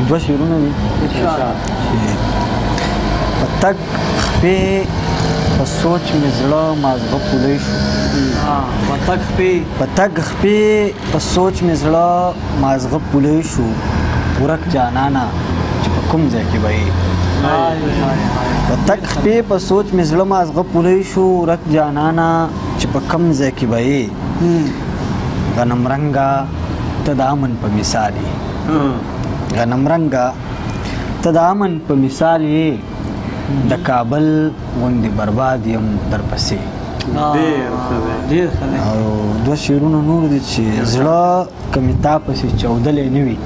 دوه شعرونه دي په تګ خپې په سوچ مې زړه مازغه پولی شو په تګ خپې په سوچ مې زړه مازغه پولی شو ورک جانانا چې په کوم ځای کې به یې په تګ خپې په سوچ مې زړه مازغه پولی شو ورک جانانا چې په کوم ځای کې به یې غنم رنګه ته د امن په مثال یې غنم رنګه ته د امن په مثال یې د کابل غوندې برباد یم درپسې او دوه شعرونه نور دي چې زړه که مې تا پسې چاودلی نه وي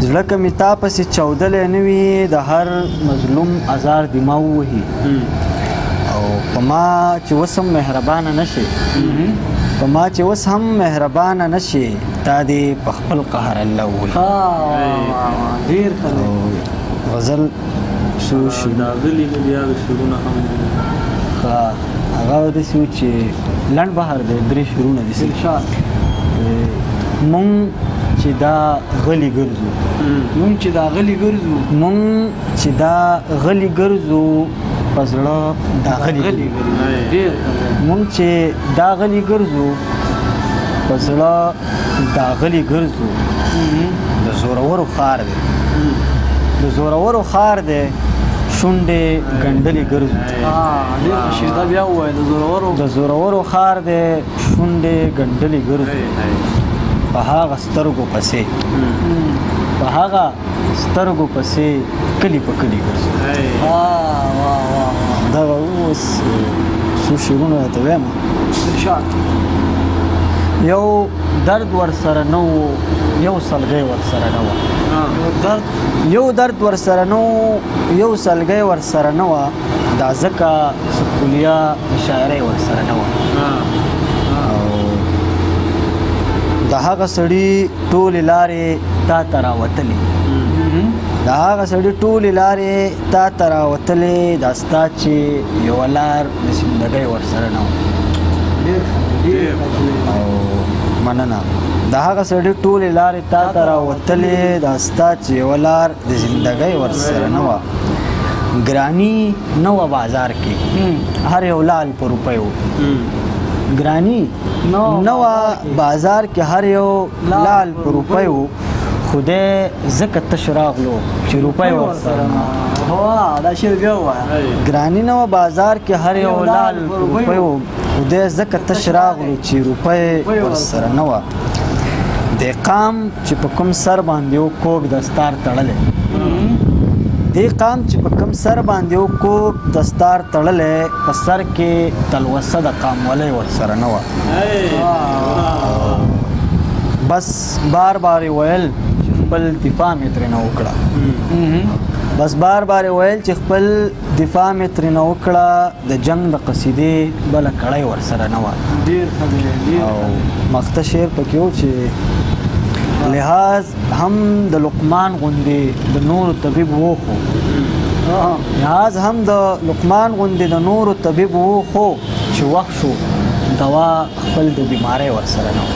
زړه که مې تا پسې چاودلی نه وي د هر مظلوم ازار دې ما ووهي او په ما چې اوس هم مهربانه نه شي په ما چې اوس هم مهربانه نه شي تا دې په خپل قهر الله ووهي غزل داغلی مې بیا د شعرونه هم هغه داسې و چې لنډ بهر دی درې شعرونه داسې مونږ چې دا غلي ګرځو مونږ چې دا غلي ګرځو په زړه دا غلي مونږ چې دا غلي ګرځو په زړه دا غلي ګرځو د زورورو خار دی شونډې ګنډلې ګرځو د زورورو خار دی شونډې ګنډلې ګرځو په هغه سترګو پسې کلی په کلی ګرځو دغه اوس څو شعرونه درته وایم یو درد ورسره نه و یو سلګۍ ورسره نه وه یو درد ورسره نه و یو سلګۍ ورسره نه وه دا ځکه سکولیا شاعرۍ ورسره نه وه د هغه سړي ټولې لارې تا ته راوتلې دا ستا چې یوه لار د زندګۍ ورسره نه وه او مننه د هغه سړي ټولې لارې تا ته راوتلې دا ستا چې یوه لار د زندګۍ ورسره نه وه ګراني نه وه بازار کې هر یو لال په روپیو ګراني نه وه بازار کې هر یو لال په روپیو خدای ځکه تش راغلو چې روپۍ ورسره نه ګراني نه وه بازار کې هر یو لال په روپیو خدای ځکه تش راغلو چې روپۍ ورسره نه وه دې قام چې په کوم سر باندې و کوږ دستار تړلی په سر کې تلوسه د قامولۍ ورسره نه وه بس بار بار ویل چې خپل دفاع مې ترېنه وکړه د جنگ د قصیدې بله کړۍ ورسره نه وه او مخته شعر پکې و چې لحاظ هم د لقمان غوندې د نورو طبیب وخو چې وخت شو دوا خپل د بیمارۍ ورسره نه وه